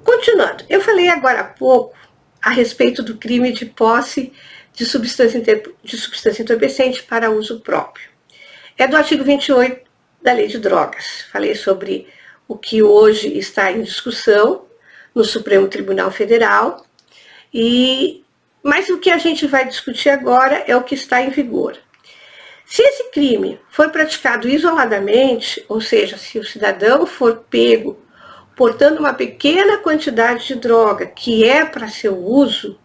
Continuando, eu falei agora há pouco a respeito do crime de posse de substância entorpecente para uso próprio. É do artigo 28 da Lei de Drogas. Falei sobre o que hoje está em discussão no Supremo Tribunal Federal, mas o que a gente vai discutir agora é o que está em vigor. Se esse crime for praticado isoladamente, ou seja, se o cidadão for pego portando uma pequena quantidade de droga que é para seu uso,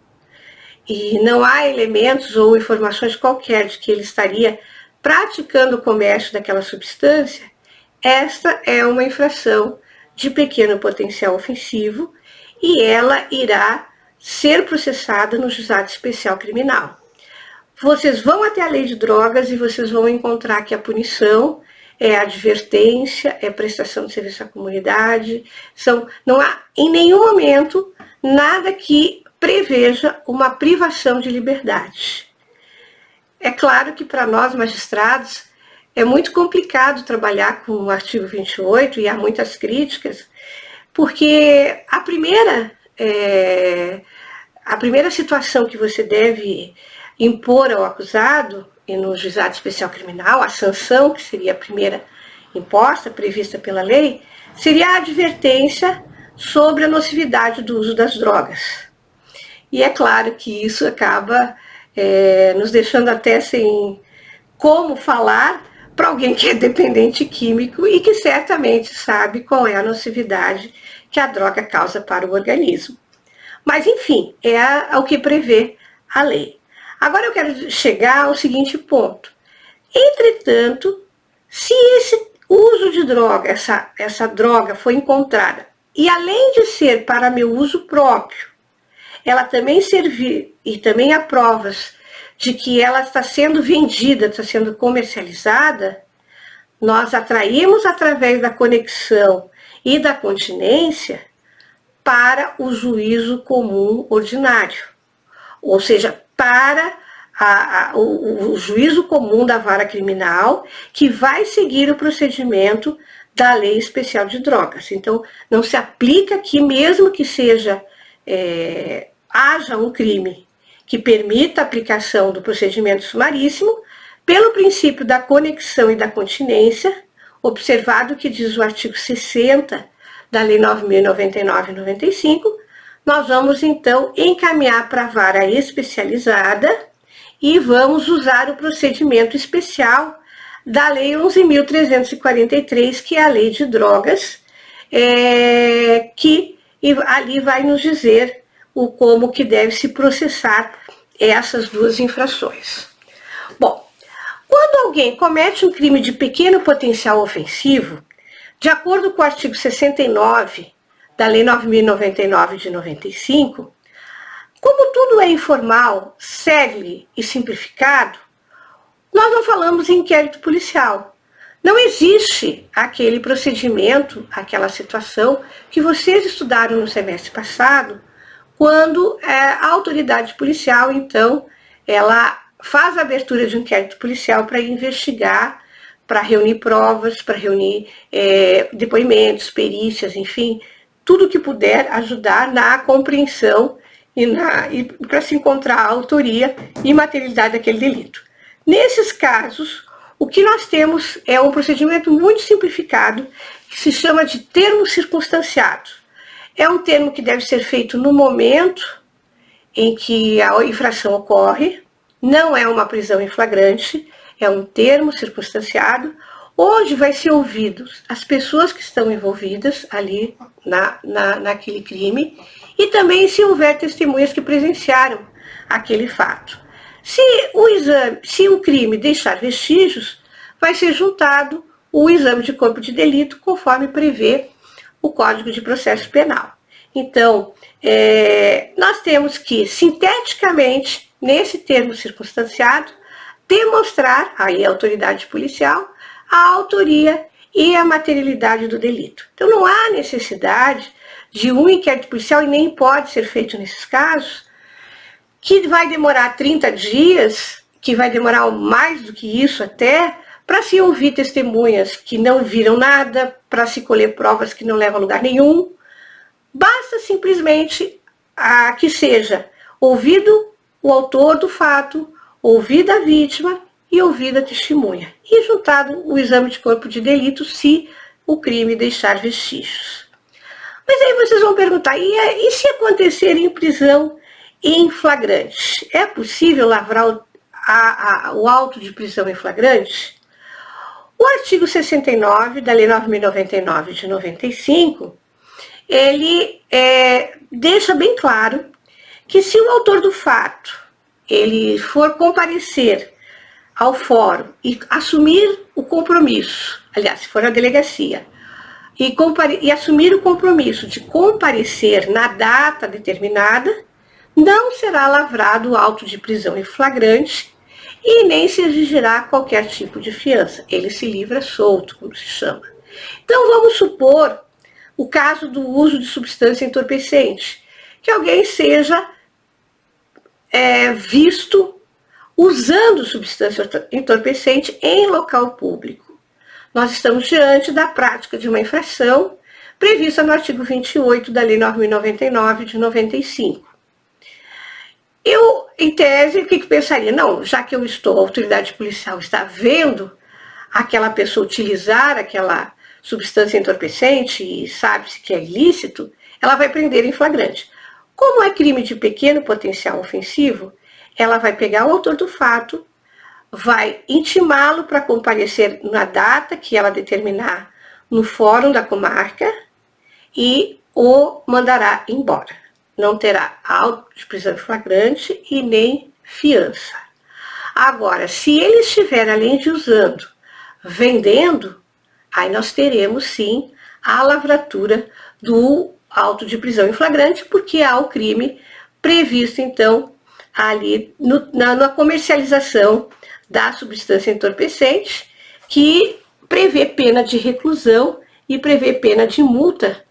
e não há elementos ou informações qualquer de que ele estaria praticando o comércio daquela substância, esta é uma infração de pequeno potencial ofensivo e ela irá ser processada no Juizado Especial Criminal. Vocês vão até a Lei de Drogas e vocês vão encontrar que a punição é advertência, é prestação de serviço à comunidade, não há em nenhum momento nada que preveja uma privação de liberdade. É claro que para nós magistrados é muito complicado trabalhar com o artigo 28 e há muitas críticas, porque a primeira situação que você deve impor ao acusado, e no Juizado Especial Criminal, a sanção, que seria a primeira imposta, prevista pela lei, seria a advertência sobre a nocividade do uso das drogas. E é claro que isso acaba nos deixando até sem como falar para alguém que é dependente químico e que certamente sabe qual é a nocividade que a droga causa para o organismo. Mas, enfim, é o que prevê a lei. Agora eu quero chegar ao seguinte ponto. Entretanto, se esse uso de droga, essa droga foi encontrada, e além de ser para meu uso próprio, ela também servir, e também há provas de que ela está sendo vendida, está sendo comercializada, nós atraímos através da conexão e da continência para o juízo comum ordinário, ou seja, para o juízo comum da vara criminal, que vai seguir o procedimento da Lei Especial de Drogas. Então, não se aplica aqui, mesmo que haja um crime que permita a aplicação do procedimento sumaríssimo, pelo princípio da conexão e da continência, observado que diz o artigo 60 da Lei 9.099/95, nós vamos, então, encaminhar para a vara especializada e vamos usar o procedimento especial da Lei 11.343, que é a Lei de Drogas, que ali vai nos dizer como que deve se processar essas duas infrações. Bom, quando alguém comete um crime de pequeno potencial ofensivo, de acordo com o artigo 69 da Lei 9.099/95, como tudo é informal, célere e simplificado, nós não falamos em inquérito policial. Não existe aquele procedimento, aquela situação que vocês estudaram no semestre passado, quando a autoridade policial, então, ela faz a abertura de um inquérito policial para investigar, para reunir provas, para reunir depoimentos, perícias, enfim, tudo que puder ajudar na compreensão e para se encontrar a autoria e materialidade daquele delito. Nesses casos, o que nós temos é um procedimento muito simplificado que se chama de termo circunstanciado. É um termo que deve ser feito no momento em que a infração ocorre, não é uma prisão em flagrante, é um termo circunstanciado, onde vai ser ouvidos as pessoas que estão envolvidas ali naquele crime e também se houver testemunhas que presenciaram aquele fato. Se o crime deixar vestígios, vai ser juntado o exame de corpo de delito, conforme prevê o Código de Processo Penal. Então, nós temos que, sinteticamente, nesse termo circunstanciado, demonstrar, aí a autoridade policial, a autoria e a materialidade do delito. Então, não há necessidade de um inquérito policial, e nem pode ser feito nesses casos, que vai demorar 30 dias, que vai demorar mais do que isso até, para se ouvir testemunhas que não viram nada, para se colher provas que não levam a lugar nenhum, Basta simplesmente que seja ouvido o autor do fato, ouvida a vítima e ouvida a testemunha, e juntado o exame de corpo de delito se o crime deixar vestígios. Mas aí vocês vão perguntar, e se acontecer em prisão em flagrante? É possível lavrar o auto de prisão em flagrante? O artigo 69 da Lei 9.099 de 95, ele deixa bem claro que se o autor do fato ele for comparecer ao fórum e assumir o compromisso, aliás, se for a delegacia, e assumir o compromisso de comparecer na data determinada, não será lavrado o auto de prisão em flagrante e nem se exigirá qualquer tipo de fiança. Ele se livra solto, como se chama. Então, vamos supor o caso do uso de substância entorpecente, que alguém seja visto usando substância entorpecente em local público. Nós estamos diante da prática de uma infração prevista no artigo 28 da Lei 9.099 de 95. Eu, em tese, o que pensaria? Não, já que a autoridade policial está vendo aquela pessoa utilizar aquela substância entorpecente e sabe-se que é ilícito, ela vai prender em flagrante. Como é crime de pequeno potencial ofensivo, ela vai pegar o autor do fato, vai intimá-lo para comparecer na data que ela determinar no fórum da comarca e o mandará embora. Não terá auto de prisão em flagrante e nem fiança. Agora, se ele estiver, além de usando, vendendo, aí nós teremos sim a lavratura do auto de prisão em flagrante, porque há o crime previsto então ali na comercialização da substância entorpecente, que prevê pena de reclusão e prevê pena de multa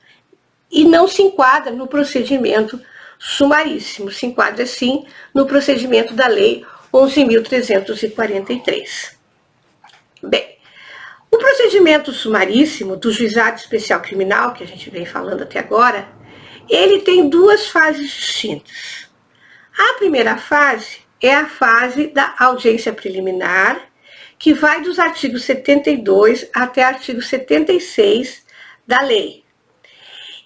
e não se enquadra no procedimento sumaríssimo, se enquadra sim no procedimento da Lei 11.343. Bem, o procedimento sumaríssimo do Juizado Especial Criminal, que a gente vem falando até agora, ele tem duas fases distintas. A primeira fase é a fase da audiência preliminar, que vai dos artigos 72 até artigo 76 da lei.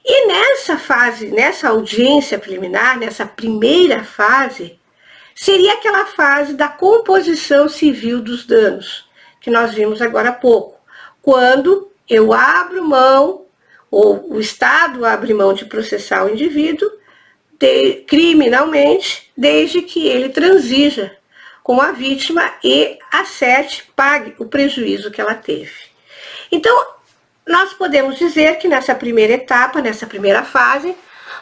E nessa fase, nessa audiência preliminar, nessa primeira fase, seria aquela fase da composição civil dos danos, que nós vimos agora há pouco, quando eu abro mão, ou o Estado abre mão de processar o indivíduo criminalmente, desde que ele transija com a vítima e acerte, pague o prejuízo que ela teve. Então, nós podemos dizer que nessa primeira etapa, nessa primeira fase,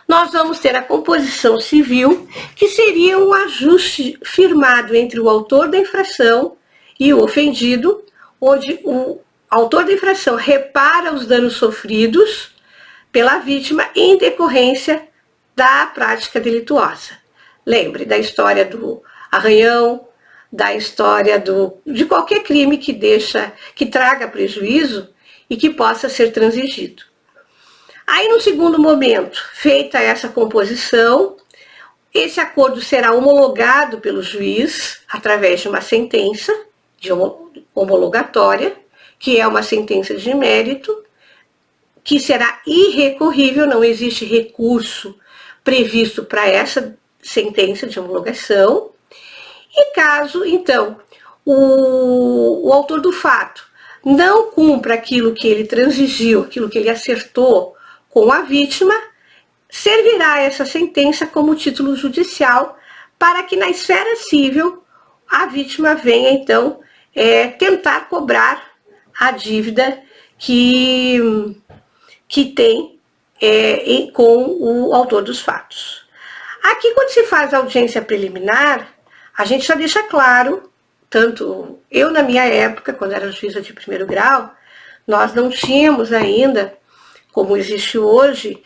nós vamos ter a composição civil, que seria um ajuste firmado entre o autor da infração e o ofendido, onde o autor da infração repara os danos sofridos pela vítima em decorrência da prática delituosa. Lembre da história do arranhão, da história de qualquer crime que traga prejuízo e que possa ser transigido. Aí, no segundo momento, feita essa composição, esse acordo será homologado pelo juiz através de uma sentença homologatória, que é uma sentença de mérito, que será irrecorrível, não existe recurso previsto para essa sentença de homologação. E caso, então, o autor do fato não cumpra aquilo que ele transigiu, aquilo que ele acertou com a vítima, servirá essa sentença como título judicial para que na esfera civil a vítima venha, então, tentar cobrar a dívida que tem com o autor dos fatos. Aqui, quando se faz a audiência preliminar, a gente já deixa claro, tanto eu na minha época, quando era juíza de primeiro grau, nós não tínhamos ainda, como existe hoje,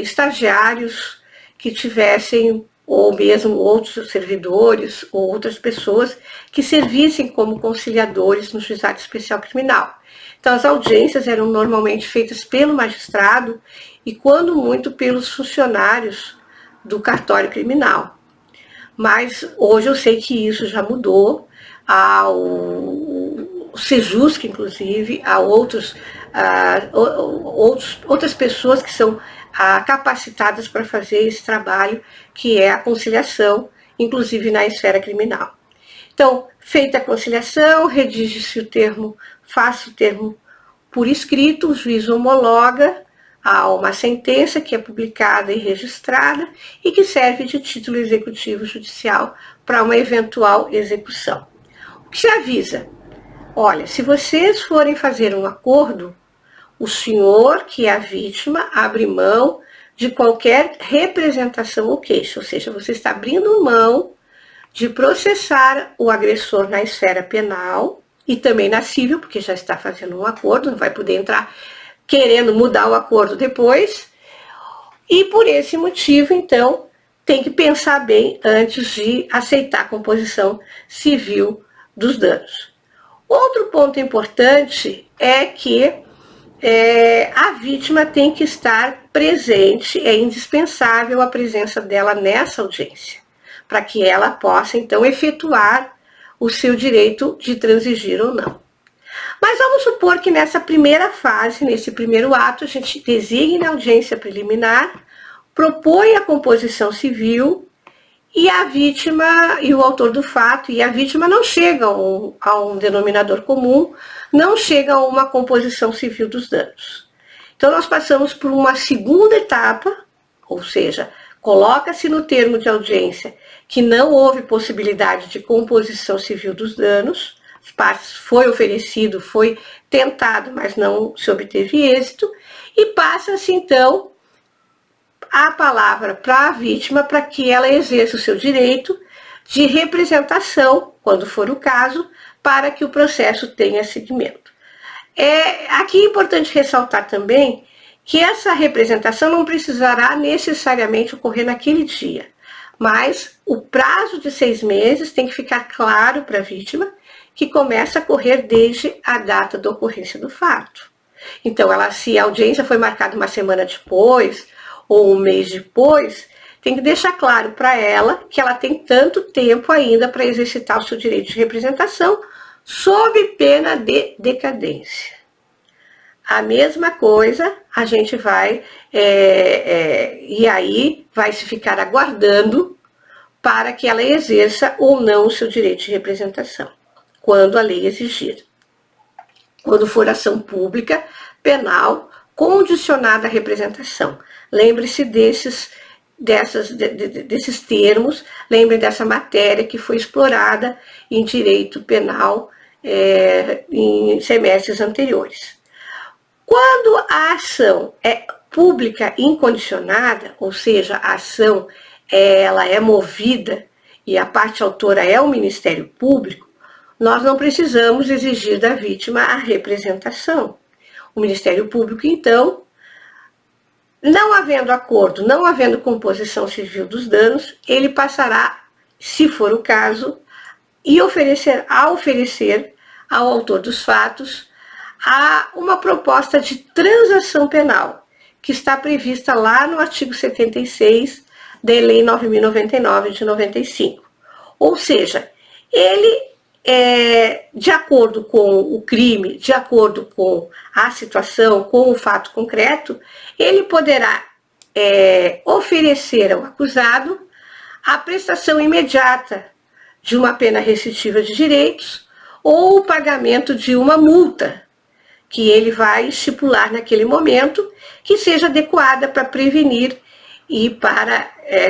estagiários que tivessem, ou mesmo outros servidores, ou outras pessoas que servissem como conciliadores no Juizado Especial Criminal. Então, as audiências eram normalmente feitas pelo magistrado e quando muito pelos funcionários do cartório criminal. Mas hoje eu sei que isso já mudou, o Sejusc, inclusive, há outras pessoas que são capacitadas para fazer esse trabalho, que é a conciliação, inclusive na esfera criminal. Então, feita a conciliação, redige-se o termo, faça o termo por escrito, o juiz homologa a uma sentença que é publicada e registrada e que serve de título executivo judicial para uma eventual execução. O que se avisa? Olha, se vocês forem fazer um acordo, o senhor, que é a vítima, abre mão de qualquer representação ou queixa, ou seja, você está abrindo mão de processar o agressor na esfera penal e também na civil, porque já está fazendo um acordo, não vai poder entrar querendo mudar o acordo depois. E por esse motivo, então, tem que pensar bem antes de aceitar a composição civil dos danos. Outro ponto importante é que a vítima tem que estar presente, é indispensável a presença dela nessa audiência, para que ela possa, então, efetuar o seu direito de transigir ou não. Mas vamos supor que nessa primeira fase, nesse primeiro ato, a gente designa a audiência preliminar, propõe a composição civil e a vítima e o autor do fato e a vítima não chegam a um denominador comum, não chegam a uma composição civil dos danos. Então nós passamos por uma segunda etapa, ou seja, coloca-se no termo de audiência que não houve possibilidade de composição civil dos danos, foi oferecido, foi tentado, mas não se obteve êxito, e passa-se então a palavra para a vítima para que ela exerça o seu direito de representação, quando for o caso, para que o processo tenha seguimento. Aqui é importante ressaltar também que essa representação não precisará necessariamente ocorrer naquele dia, mas o prazo de 6 meses tem que ficar claro para a vítima que começa a correr desde a data da ocorrência do fato. Então, se a audiência foi marcada uma semana depois ou um mês depois, tem que deixar claro para ela que ela tem tanto tempo ainda para exercitar o seu direito de representação, sob pena de decadência. A mesma coisa, a gente vai, e aí vai se ficar aguardando para que ela exerça ou não o seu direito de representação, quando a lei exigir. Quando for ação pública, penal, condicionada à representação. Lembre-se desses termos, lembre dessa matéria que foi explorada em direito penal em semestres anteriores. Quando a ação é pública incondicionada, ou seja, a ação ela é movida e a parte autora é o Ministério Público, nós não precisamos exigir da vítima a representação. O Ministério Público, então, não havendo acordo, não havendo composição civil dos danos, ele passará, se for o caso, a oferecer ao autor dos fatos uma proposta de transação penal, que está prevista lá no artigo 76 da Lei 9.099 de 95. Ou seja, ele, de acordo com o crime, de acordo com a situação, com o fato concreto, ele poderá oferecer ao acusado a prestação imediata de uma pena restritiva de direitos ou o pagamento de uma multa que ele vai estipular naquele momento, que seja adequada para prevenir e para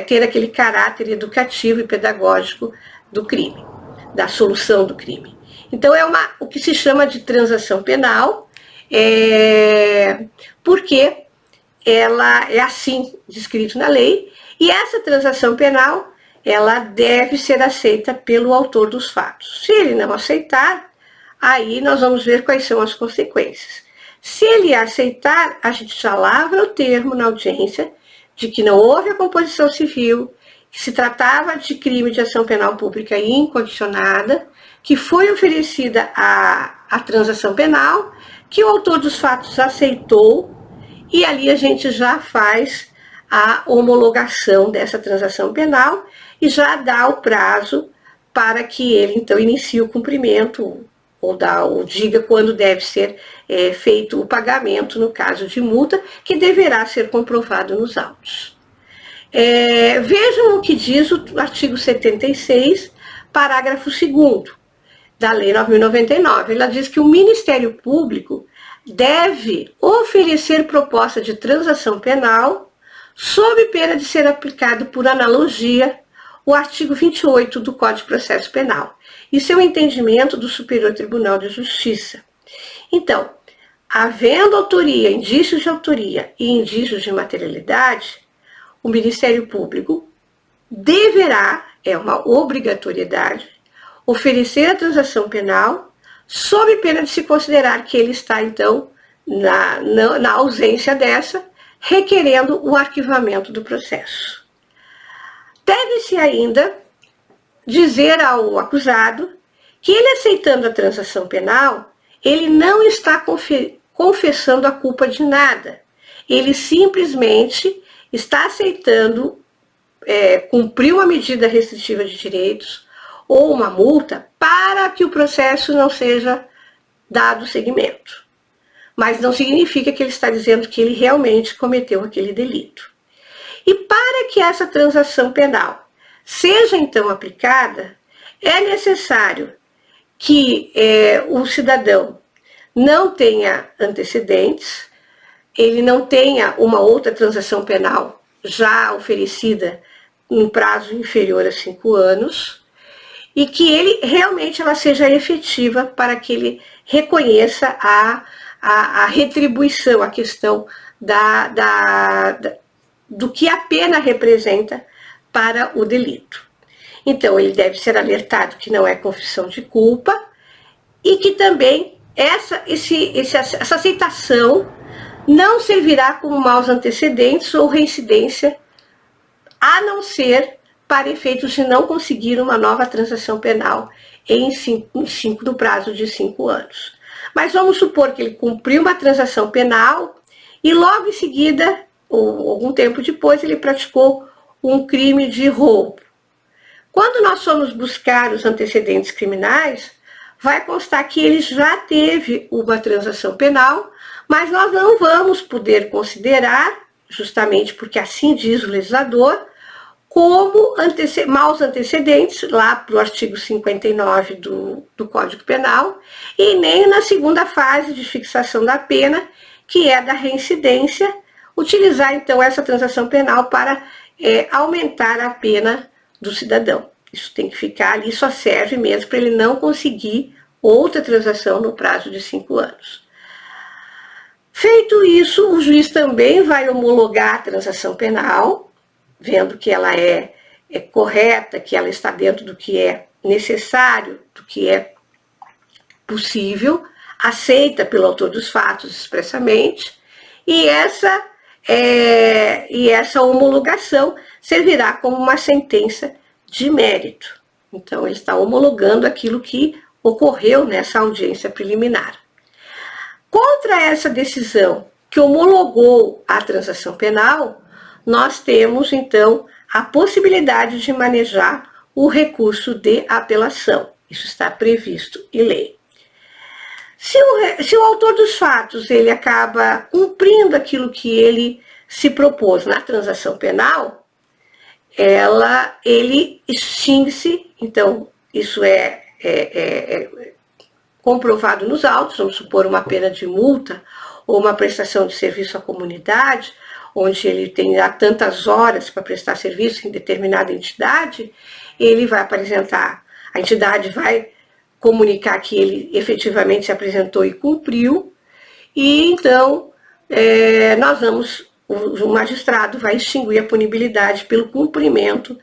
ter aquele caráter educativo e pedagógico do crime, da solução do crime. Então é o que se chama de transação penal, porque ela é assim descrito na lei, e essa transação penal ela deve ser aceita pelo autor dos fatos. Se ele não aceitar, aí nós vamos ver quais são as consequências. Se ele aceitar, a gente já lavra o termo na audiência de que não houve a composição civil, que se tratava de crime de ação penal pública incondicionada, que foi oferecida a transação penal, que o autor dos fatos aceitou e ali a gente já faz a homologação dessa transação penal e já dá o prazo para que ele, então, inicie o cumprimento ou diga quando deve ser feito o pagamento no caso de multa, que deverá ser comprovado nos autos. Vejam o que diz o artigo 76, parágrafo 2º da Lei 9.099. Ela diz que o Ministério Público deve oferecer proposta de transação penal sob pena de ser aplicado por analogia o artigo 28 do Código de Processo Penal. Isso é o entendimento do Superior Tribunal de Justiça. Então, havendo autoria, indícios de autoria e indícios de materialidade, o Ministério Público deverá, é uma obrigatoriedade, oferecer a transação penal sob pena de se considerar que ele está, então, na ausência dessa, requerendo o arquivamento do processo. Deve-se ainda dizer ao acusado que ele, aceitando a transação penal, ele não está confessando a culpa de nada. Ele simplesmente está aceitando cumprir uma medida restritiva de direitos ou uma multa para que o processo não seja dado seguimento. Mas não significa que ele está dizendo que ele realmente cometeu aquele delito. E para que essa transação penal seja então aplicada, é necessário que o cidadão não tenha antecedentes, ele não tenha uma outra transação penal já oferecida em prazo inferior a 5 anos, e que ele realmente ela seja efetiva para que ele reconheça a retribuição, a questão do que a pena representa para o delito. Então, ele deve ser alertado que não é confissão de culpa e que também essa aceitação não servirá como maus antecedentes ou reincidência, a não ser para efeitos de não conseguir uma nova transação penal no prazo de 5 anos. Mas vamos supor que ele cumpriu uma transação penal e logo em seguida, ou algum tempo depois, ele praticou um crime de roubo. Quando nós formos buscar os antecedentes criminais, vai constar que ele já teve uma transação penal, mas nós não vamos poder considerar, justamente porque assim diz o legislador, como maus antecedentes, lá para o artigo 59 do Código Penal, e nem na segunda fase de fixação da pena, que é da reincidência, utilizar então essa transação penal para aumentar a pena do cidadão. Isso tem que ficar ali, só serve mesmo para ele não conseguir outra transação no prazo de 5 anos. Feito isso, o juiz também vai homologar a transação penal, vendo que ela é correta, que ela está dentro do que é necessário, do que é possível, aceita pelo autor dos fatos expressamente, e essa homologação servirá como uma sentença de mérito. Então, ele está homologando aquilo que ocorreu nessa audiência preliminar. Contra essa decisão que homologou a transação penal, nós temos, então, a possibilidade de manejar o recurso de apelação. Isso está previsto em lei. Se o autor dos fatos ele acaba cumprindo aquilo que ele se propôs na transação penal, ele extingue-se, então isso é comprovado nos autos, vamos supor uma pena de multa ou uma prestação de serviço à comunidade, onde ele tem tantas horas para prestar serviço em determinada entidade, ele vai apresentar, a entidade vai comunicar que ele efetivamente se apresentou e cumpriu, e então o magistrado vai extinguir a punibilidade pelo cumprimento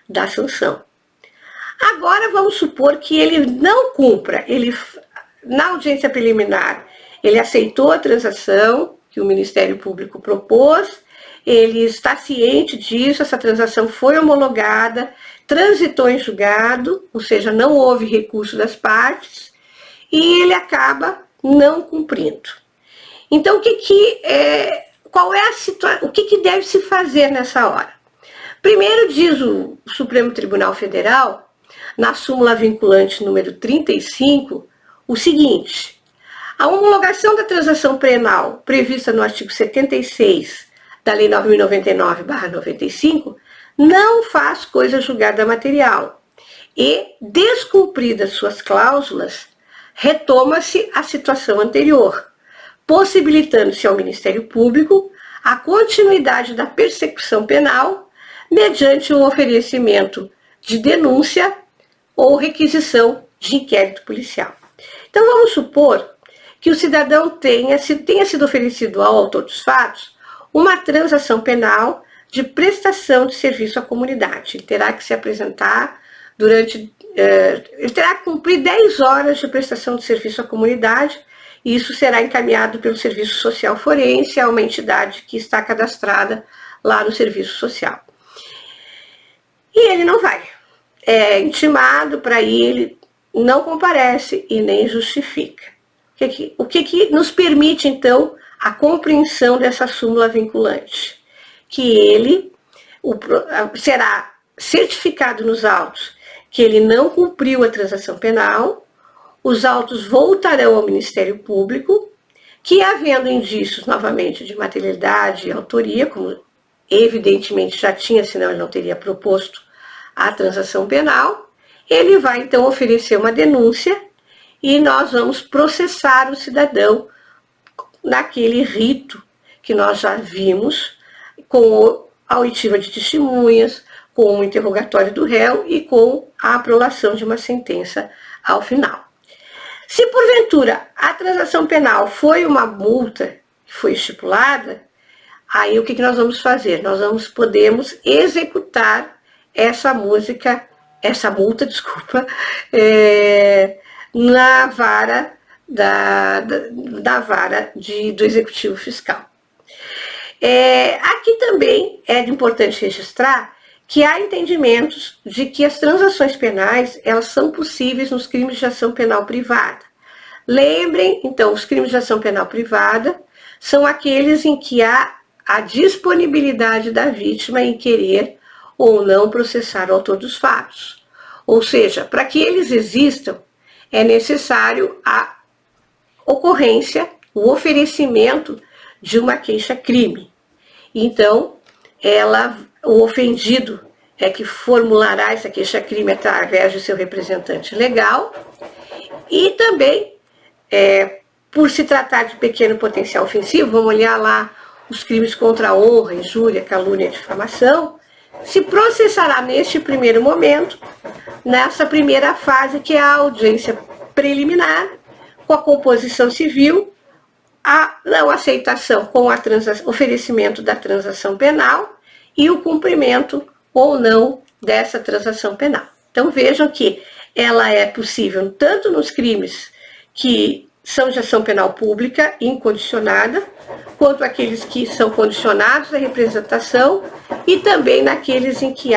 da sanção. Agora vamos supor que ele não cumpra, na audiência preliminar, ele aceitou a transação que o Ministério Público propôs, ele está ciente disso, essa transação foi homologada, transitou em julgado, ou seja, não houve recurso das partes, e ele acaba não cumprindo. Então, qual é a situação, o que deve se fazer nessa hora? Primeiro, diz o Supremo Tribunal Federal, na súmula vinculante número 35, o seguinte: a homologação da transação penal prevista no artigo 76 da Lei 9.099/95 não faz coisa julgada material e, descumpridas suas cláusulas, retoma-se a situação anterior, possibilitando-se ao Ministério Público a continuidade da persecução penal mediante o oferecimento de denúncia ou requisição de inquérito policial. Então, vamos supor que o cidadão tenha sido oferecido ao autor dos fatos uma transação penal de prestação de serviço à comunidade. Ele terá que se apresentar ele terá que cumprir 10 horas de prestação de serviço à comunidade, e isso será encaminhado pelo Serviço Social Forense a uma entidade que está cadastrada lá no Serviço Social. E ele não vai. É intimado para ir, ele não comparece e nem justifica. O que nos permite, então, a compreensão dessa súmula vinculante? Que ele será certificado nos autos que ele não cumpriu a transação penal, os autos voltarão ao Ministério Público, que, havendo indícios, novamente, de materialidade e autoria, como evidentemente já tinha, senão ele não teria proposto a transação penal, ele vai, então, oferecer uma denúncia e nós vamos processar o cidadão naquele rito que nós já vimos, com a oitiva de testemunhas, com o interrogatório do réu e com a aprovação de uma sentença ao final. Se, porventura, a transação penal foi uma multa que foi estipulada, aí o que nós vamos fazer? Nós podemos executar essa multa, na vara da vara do Executivo Fiscal. Aqui também é importante registrar que há entendimentos de que as transações penais, elas são possíveis nos crimes de ação penal privada. Lembrem, então, os crimes de ação penal privada são aqueles em que há a disponibilidade da vítima em querer ou não processar o autor dos fatos. Ou seja, para que eles existam, é necessário a ocorrência, o oferecimento de uma queixa-crime. Então, o ofendido é que formulará essa queixa-crime através de seu representante legal e também, por se tratar de pequeno potencial ofensivo, vamos olhar lá os crimes contra a honra, injúria, calúnia e difamação, se processará neste primeiro momento, nessa primeira fase, que é a audiência preliminar, com a composição civil, a não aceitação com o oferecimento da transação penal e o cumprimento ou não dessa transação penal. Então vejam que ela é possível tanto nos crimes que são de ação penal pública incondicionada, quanto aqueles que são condicionados à representação e também naqueles em que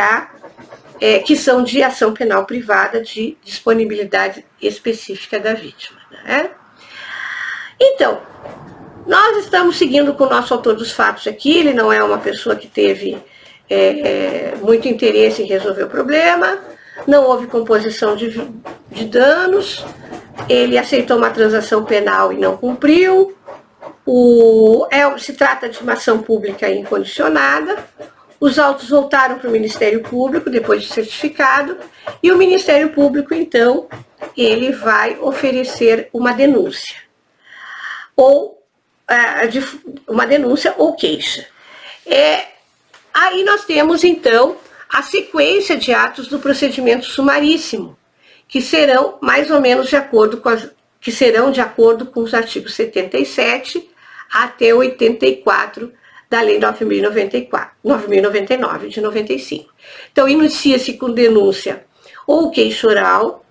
que são de ação penal privada de disponibilidade específica da vítima, né? Então, nós estamos seguindo com o nosso autor dos fatos aqui, ele não é uma pessoa que teve muito interesse em resolver o problema, não houve composição de danos, ele aceitou uma transação penal e não cumpriu, se trata de uma ação pública incondicionada, os autos voltaram para o Ministério Público depois de certificado, e o Ministério Público, então, ele vai oferecer uma denúncia. Uma denúncia ou queixa. Aí nós temos, então, a sequência de atos do procedimento sumaríssimo, que serão mais ou menos de acordo com os artigos 77 até 84 da Lei 9.099 de 95. Então, inicia-se com denúncia ou queixa oral.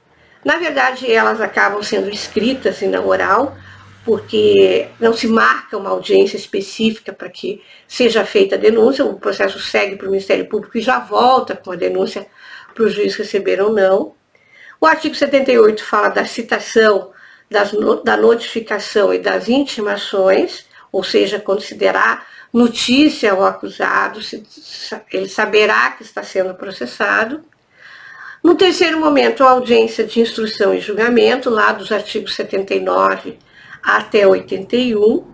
Na verdade, elas acabam sendo escritas e não oral, porque não se marca uma audiência específica para que seja feita a denúncia, o processo segue para o Ministério Público e já volta com a denúncia para o juiz receber ou não. O artigo 78 fala da citação, da notificação e das intimações. ou seja, quando se derá notícia ao acusado, ele saberá que está sendo processado. No terceiro momento, a audiência de instrução e julgamento, lá dos artigos 79 até 81.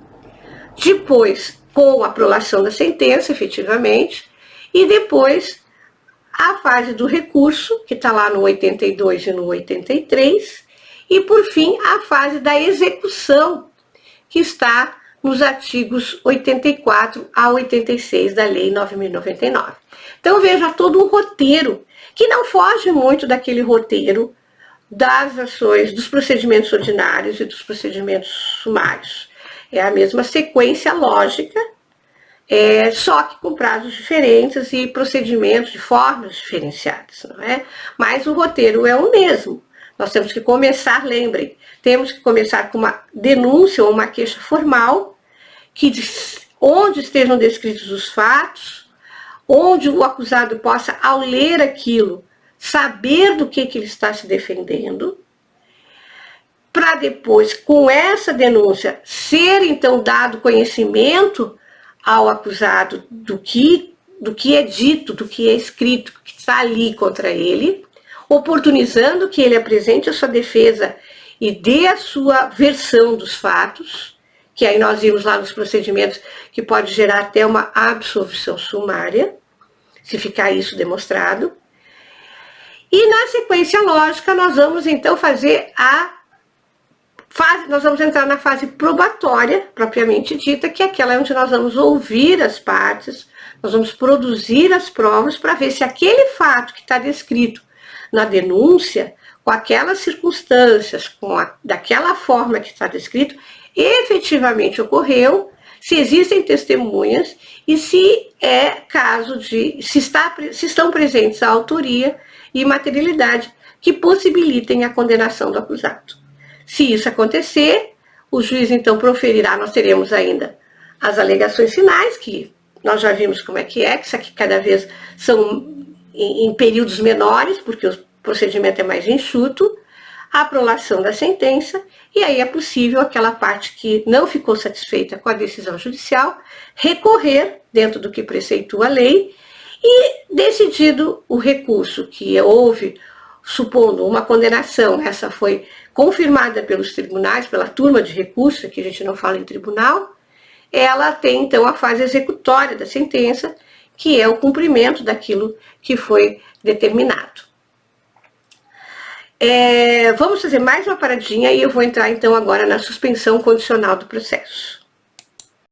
Depois, com a aprovação da sentença, efetivamente, e depois a fase do recurso, que está lá no 82 e no 83, e por fim a fase da execução, que está nos artigos 84 a 86 da Lei 9.099. Então veja todo um roteiro, que não foge muito daquele roteiro das ações, dos procedimentos ordinários e dos procedimentos sumários. É a mesma sequência lógica, só que com prazos diferentes e procedimentos de formas diferenciadas, não é? Mas o roteiro é o mesmo. Nós temos que começar, lembrem, temos que começar com uma denúncia ou uma queixa formal, onde estejam descritos os fatos, onde o acusado possa, ao ler aquilo, saber do que ele está se defendendo, para depois, com essa denúncia, ser então dado conhecimento ao acusado do que é dito, do que é escrito, que está ali contra ele, oportunizando que ele apresente a sua defesa e dê a sua versão dos fatos, que aí nós vimos lá nos procedimentos que pode gerar até uma absolvição sumária, se ficar isso demonstrado. E na sequência lógica, nós vamos então nós vamos entrar na fase probatória, propriamente dita, que é aquela onde nós vamos ouvir as partes, nós vamos produzir as provas para ver se aquele fato que está descrito na denúncia, com aquelas circunstâncias, daquela forma que está descrito, efetivamente ocorreu, se existem testemunhas e se é caso se estão presentes a autoria e materialidade que possibilitem a condenação do acusado. Se isso acontecer, o juiz então proferirá, nós teremos ainda as alegações finais, que nós já vimos como é, que isso aqui cada vez são em períodos menores, porque o procedimento é mais enxuto, a aprovação da sentença, e aí é possível aquela parte que não ficou satisfeita com a decisão judicial recorrer dentro do que preceitua a lei, e decidido o recurso que houve, supondo uma condenação, essa foi confirmada pelos tribunais, pela turma de recurso, que a gente não fala em tribunal, ela tem então a fase executória da sentença, que é o cumprimento daquilo que foi determinado. Vamos fazer mais uma paradinha e eu vou entrar então agora na suspensão condicional do processo.